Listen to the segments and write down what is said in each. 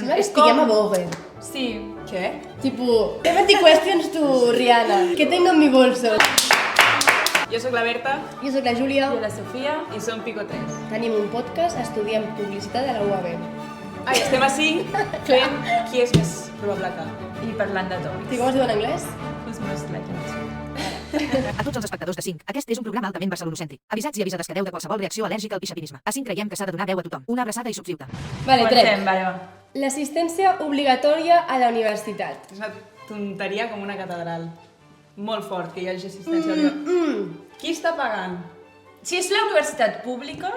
Sembla que estiguem a Vogue. Sí. Què? Tipo, 70 questions to Rihanna. ¿Qué tengo en mi bolso? Jo sóc la Berta. Jo sóc la Júlia. I la Sofia. I som Pico 3. Tenim un podcast, estudiem publicitat a la UAB. I estem així fent qui és més probable que. I parlant de tòpics. Sí, com es diu en anglès? Els meus legends. A tots els espectadors de 5, aquest és un programa altament barcelonocèntric. Avisats i avisades que deu de qualsevol reacció al·lèrgica al pixapinisme. A 5 creiem que s'ha de donar veu a tothom. Una abraçada i subscriu-te. Vale, Comencem, trec. vale, va. L'assistència obligatòria a la universitat. És una tonteria com una catedral. Molt fort que hi hagi assistència obligatòria. Qui està pagant? Si és la universitat pública,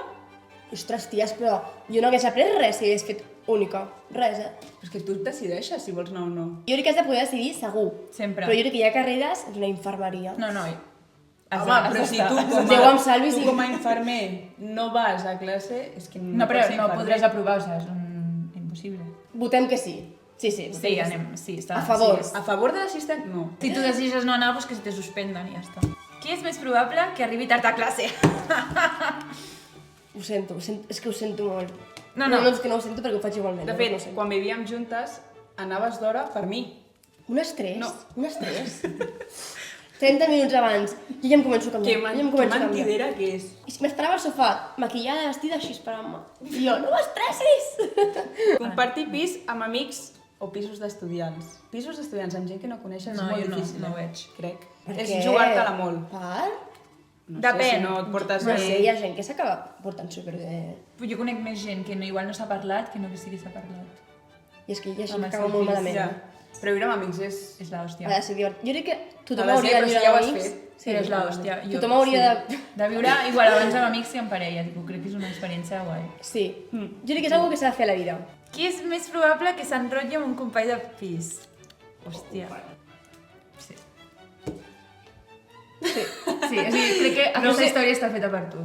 Ostres, ties, però jo no hagués après res si hagués fet única. Res, Però és que tu et decideixes si vols anar o no. Jo crec que has de poder decidir segur. sempre. Però jo crec que hi ha carreres, és una infermeria. No, no. Home, però si tu Déu em salvi, tu sí. com a infermer no vas a classe, és que No, però pots ser no infermer. podràs aprovar, o sigui, és impossible. Votem que sí. Sí, Sí, votem que anem, sí, està. A favor. Sí, A favor de l'assistent? No. si tu decideixes no anar, doncs que se te suspenden i ja està. Qui és més probable que arribi tard a classe? Ho sento, és que ho sento molt. No. No, és que no ho sento perquè ho faig igualment. De no fet, ho sento. quan vivíem juntes, anaves d'hora per mi. Un estrès? No. Un estrès? 30 minuts abans. Jo ja em començo a canviar. Jo ja em Que començo a canviar. mentidera que és. I si m'esperava al sofà, maquillada, vestida així esperant-me. I jo, no m'estressis! Compartir pis amb amics o pisos d'estudiants. Pisos d'estudiants amb gent que no coneixes No, és molt jo no, difícil. no ho veig. Crec. Per És què? jugar-te-la molt. Per? No Depèn. sé, si no et portes No bé. sé, hi ha gent que s'acaba portant superbé. Jo conec més gent que no, igual no s'ha parlat que no que sí que s'ha parlat. I és que hi ha gent Home, que acaba sí, molt sí, malament. Ja. Però viure amb amics és... És l'hòstia. Ha de ser divertit. Jo crec que tothom Ha de ser, hauria de però si viure ja ho amb has amics. fet. Sí, és l'hòstia. Tothom hauria de... De viure igual abans amb amics que amb parella, tipo, crec que és una experiència guai. Sí. Jo crec que és una que s'ha de fer a la vida. Qui és més probable que s'enrotlli amb un company de pis? Hòstia. Sí. Sí, o sigui, crec que aquesta història està feta per tu.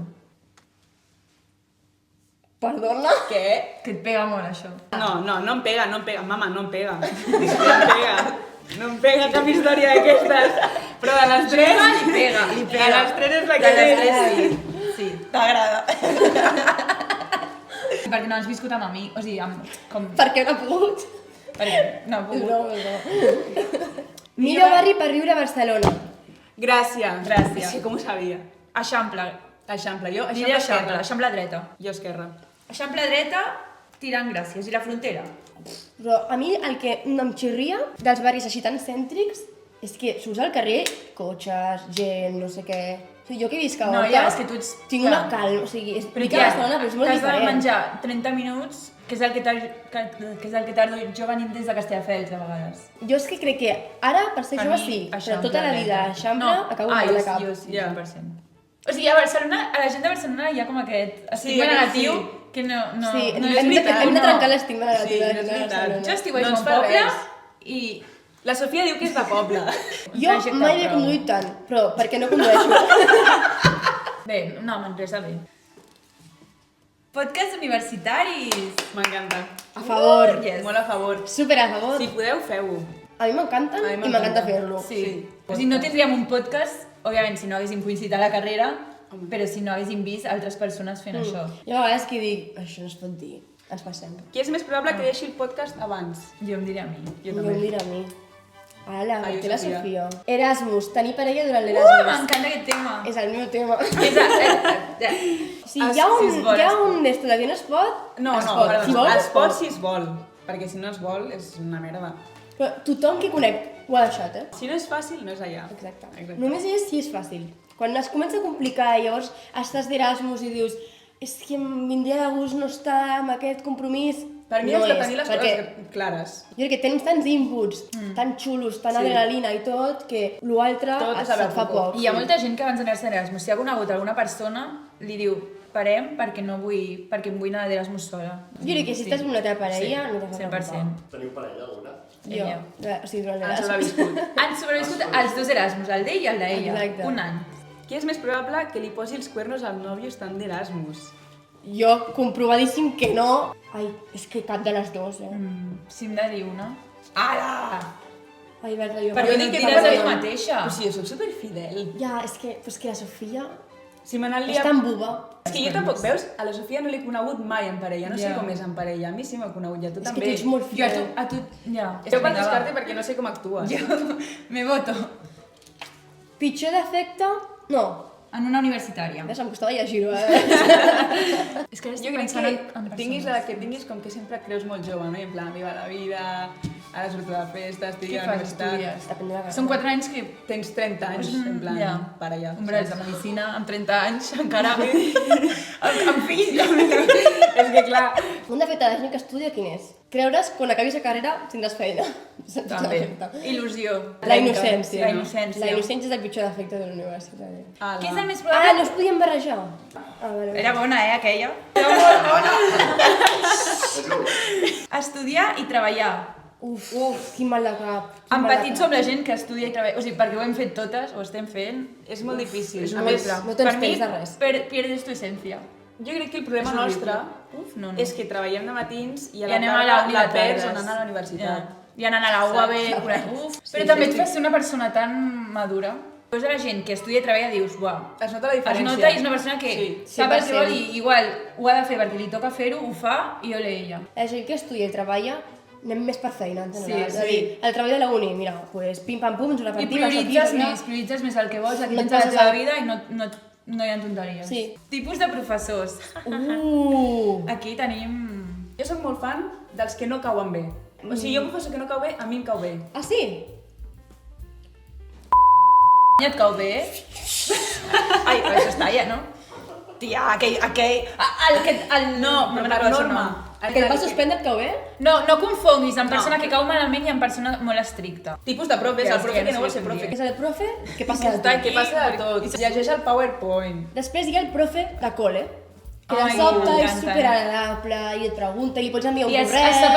Perdona? Què? Que et pega molt, això. No em pega, no em pega. Mama, no em pega. No em pega. No em pega cap història d'aquestes. Però de les tres... Li pega. De les tres és la que De les té. tres, sí. T'agrada. Perquè no has viscut amb amics, o sigui, com... Per què no ha pogut? Perquè no ha És pogut. broma, és broma. Millor barri per viure a Barcelona. Gràcies. Gràcies. Sí, com ho sabia? Eixample. Eixample. Jo, Diré eixample, esquerra. eixample dreta. Jo esquerra. Eixample dreta, tirant gràcies. I la frontera? Però a mi el que em xirria dels barris així tan cèntrics és que surts al carrer, cotxes, gent, no sé què... O sigui, jo que visc a No, Horta, ja, és que tu ets... tinc una calma, o sigui, és Però mica Barcelona, però és molt t'has de diferent. menjar 30 minuts, que és el que tardo jo venint des de Castelldefels, de vegades. Jo és que crec que ara, per ser Per jove, mi, sí, però Eixample, tota la vida dreta. Eixample acabo mal de cap. Jo sí, Ja. 100%. O sigui, a Barcelona, a la gent de Barcelona hi ha com aquest estigma aquest negatiu sí. que no Sí, no hem de veritat, trencar l'estigma negatiu Sí, de és la veritat. Barcelona. Jo estiueig No ens bon fa poble res. i... La Sofia diu que és de poble. Jo Trajecte mai he prou. conduït tant, però perquè no condueixo. Bé, no, Manresa bé. Podcast universitaris. M'encanta. A favor. Yes. Molt a favor. Super a favor. Si podeu, feu-ho. A mi m'encanten A mi i m'encanta fer-lo. Sí. Sí. O sigui, no tindríem un podcast, òbviament, si no haguéssim coincidit a la carrera, però si no haguéssim vist altres persones fent això. Jo a vegades que dic, això no es pot dir, ens passem. Qui és més probable que deixi el podcast abans? Jo em diré a mi. Jo Jo em també. diré a mi. Ala, Ah, jo que la Sofia. Sofia. Erasmus, tenir parella durant l'Erasmus. M'encanta aquest tema. És el meu tema. És O sigui, hi ha si es un, vol, hi ha es pot. un estudiant que no es pot, No, es no, pot. perdó, Si vol, es pot si es vol. Perquè si no es vol, és una merda. Però tothom que conec ho ha deixat, eh? Si no és fàcil, no és allà. Exacte. Exacte. Només és si és fàcil. Quan es comença a complicar i llavors estàs d'Erasmus i dius és que em vindria de gust no estar amb aquest compromís. Per mi no has de tenir les perquè coses clares. jo crec que tens tants inputs, tan xulos, tan Sí. adrenalina i tot, que l'altre Tot se't saber fa poc. poc. I hi ha molta gent que abans d'anar-se a Erasmus, si ha conegut alguna persona, li diu parem perquè no vull, perquè em vull anar d'Erasmus sola. Jo crec que si estàs amb una altra parella no t'has de 100%. Teniu parella alguna? Ella. Jo, o sigui, durant Ens l'ha l'Erasmus. viscut. Han sobreviscut els dos Erasmus, el d'ell i el d'ella. Exacte. Un any. Qui és més probable que li posi els cuernos al nòvio estant d'Erasmus? Jo, comprovadíssim que no. Ai, és que cap de les dues, eh? Si hem de dir una... Ara! Ai, Berta, jo... Però jo no dic et que diràs no, a tu no. mateixa. Però si jo soc superfidel. Ja, és que la Sofia... Si me n'han És liat... tan boba. És que jo tampoc, veus? A la Sofia no l'he conegut mai en parella, no sé Ja. com és en parella. A mi sí m'ha conegut, i a tu És que també. tu ets molt Jo a fiel. tu, ja. Jo per descarte perquè no sé com actues. Jo me voto Pitjor defecte? No. en una universitària. Ves, em costava llegir-ho, És que ara Jo estic crec pensant que tinguis la que tinguis, com que sempre et creus molt jove, no? I en plan, viva la vida, ara surto de festa, estic Què a la fas, universitat... estudies? Depèn de la Són 4 anys que... Tens 30 anys, en plan, ja. parella. Hombre, de medicina, amb 30 anys, encara... amb fills. És que clar, Un defecte de la gent que estudia, quin és? Creure's que quan acabis la carrera tindràs feina. També. Il·lusió. La innocència. La no? innocència. La innocència és el pitjor defecte de la universitat. Què és el més Ah, probable? no es podien barrejar? Ah, vale. Era bona, aquella. Era molt bona. Estudiar i treballar. Uf, quin mal de cap. quin mal de Empatits cap. amb la gent que estudia i treballa. O sigui, perquè ho hem fet totes, ho estem fent. és molt difícil. És A molt més, pla. no tens Per mi, temps de res. pierdes tu essència. jo crec que el problema És horrible. nostre Uf, no. és que treballem de matins i a I la anem a tarda la la uni de perds tardes. anant a la universitat. I anant a la UAB, uf. Però també et sí. fa ser una persona tan madura. Veus a la gent que estudia i treballa i dius, uau, Es nota la es diferència. nota i és una persona que Sí. sap el que 100%. vol i igual ho ha de fer perquè li toca fer-ho, ho fa i ole ella. La gent que estudia i treballa anem més per feina, en general. Sí, És a dir, el treball de la uni, mira, pues, pim-pam-pum, ens ho I repartim, prioritzes més el que vols, el que No tens et a la passes teva el- vida i no hi ha tonteries. Sí. Tipus de professors. Aquí tenim... Jo sóc molt fan dels que no cauen bé. O sigui, jo un professor que no cau bé, a mi em cau bé. Ah, sí? Ja et cau bé? Ai, però això està ja, no? Tia, aquell... No, No, me'n per recordo el norma. nom. El que et va suspendre et cau bé? No confonguis amb persona que cau malament i amb persona molt estricta. Tipus de profes, Ja, el profe ja que no no vol sé ser què profe. És el profe que passa de Està, tot. que passa de tot. I llegeix el PowerPoint. Després hi ha el profe de col·le, que de Ai, sobte és m'encanten. superagradable i et pregunta i li pots enviar un I correu. es sap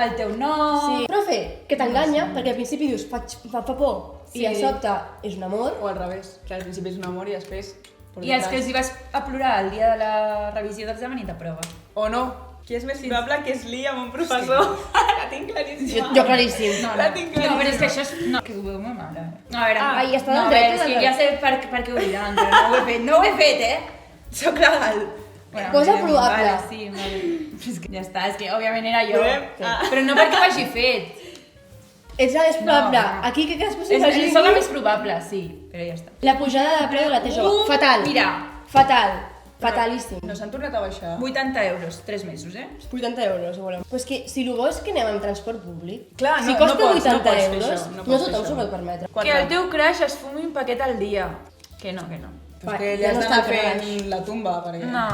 el teu nom. Sí. Profe, que t'enganya, perquè al principi dius, fa por, Sí. i a sobte és un amor. O al revés, que al principi és un amor i després... por I els detrás. que els hi vas a plorar el dia de la revisió d'examen i t'aprova. O no. Qui és més probable que es lia amb un professor? La tinc claríssima. Jo claríssim. La tinc No, però és que claríssima. això és... No, que ho veu molt mal. A veure, Ai, està no, del a dret, veure, és del que ja dret. sé per què ho diran, però no ho he fet. No ho he fet, Soc legal. Bueno, Posa vale, probable. Vale, sí, vale. És que ja està, és que òbviament era jo. Podem? Ah. Però no perquè ho hagi fet. Ets la més probable. No. Aquí que cadascú És, s'imagini soc la més probable, sí, però ja està. la pujada de preu de la T jove. Fatal. Mira. Fatal. Fatalíssim. No s'han tornat a baixar. 80 euros, 3 mesos, 80 euros, volem. Però és que si el bo és que anem amb transport públic, Clar, si no costa pots 80 fer euros, això, no, no pots fer tothom això. s'ho pot permetre. Que el teu crush es fumi un paquet al dia. Que no, que no. Pues que li Ja has no d'anar està fent la tumba, perquè... No.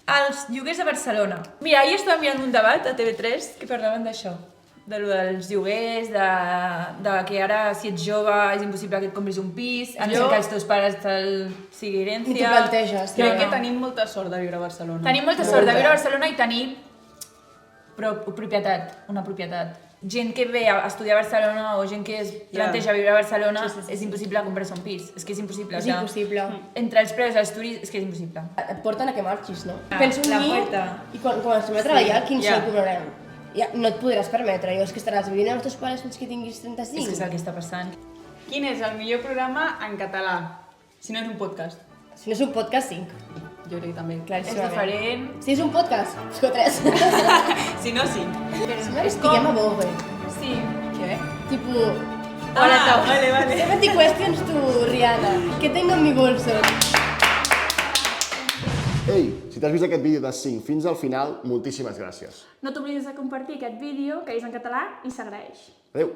Els lloguers de Barcelona. Mira, ahir estava mirant un debat a TV3 que parlaven d'això. De lo dels lloguers, de que ara si ets jove és impossible que et compris un pis, a no ser que els teus pares te'l sigui herència. Ni t'ho planteges. Crec No, que no. tenim molta sort de viure a Barcelona. Tenim molta sort de viure a Barcelona i tenir propietat, una propietat. Gent que ve a estudiar a Barcelona o gent que es planteja viure a Barcelona, és impossible comprar-se un pis. És que és impossible. És o sigui, impossible. Entre els preus i els turis, és que és impossible. Et porten a que marxis, no? Ah, Penso en la mi, puerta. i quan ens a treballar, quin ja. sou cobrarem? Ja, no et podràs permetre, jo és que estaràs vivint amb els teus pares fins que tinguis 35. És que és el que està passant. Quin és el millor programa en català? Si no és un podcast. Si no és un podcast, 5. Jo crec que també. És Claríssimament. diferent. Si és un podcast, esco 3. Si no, sí. Si no, estiguem a Bogue. Sí. Què? Tipo, Hola, vale, vale. 70 questions tu, Rihanna. ¿Qué tengo en mi bolso? Ei, si t'has vist aquest vídeo de 5 fins al final, moltíssimes gràcies. No t'oblidis de compartir aquest vídeo, que és en català i s'agraeix. Adéu!